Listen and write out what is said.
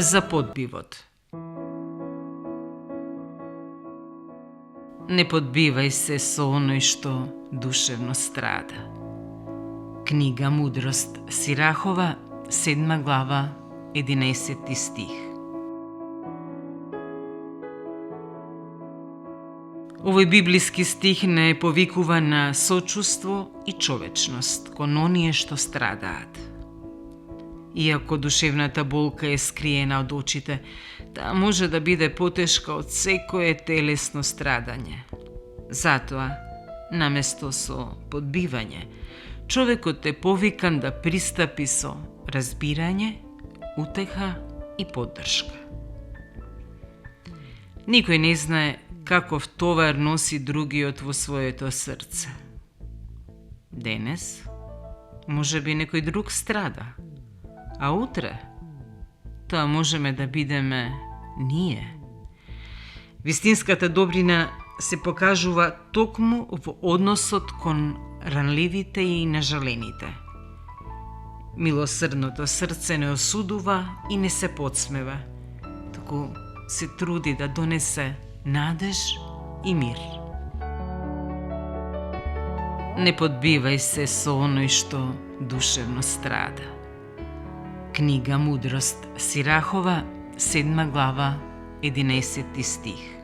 за подбивот. Не подбивај се со оној што душевно страда. Книга Мудрост Сирахова, 7 глава, 11 стих. Овој библиски стих не повикува на сочувство и човечност кон оние што страдаат. Иако душевната болка е скриена од очите, таа може да биде потешка од секое телесно страдање. Затоа, наместо со подбивање, човекот е повикан да пристапи со разбирање, утеха и поддршка. Никој не знае каков товар носи другиот во своето срце. Денес, можеби некој друг страда, а утре, тоа можеме да бидеме ние. Вистинската добрина се покажува токму во односот кон ранливите и нажалените. Милосрдното срце не осудува и не се подсмева, туку се труди да донесе надеж и мир. Не подбивај се со оној што душевно страда. Книга Мудрост Сирахова, 7 глава, 11 стих.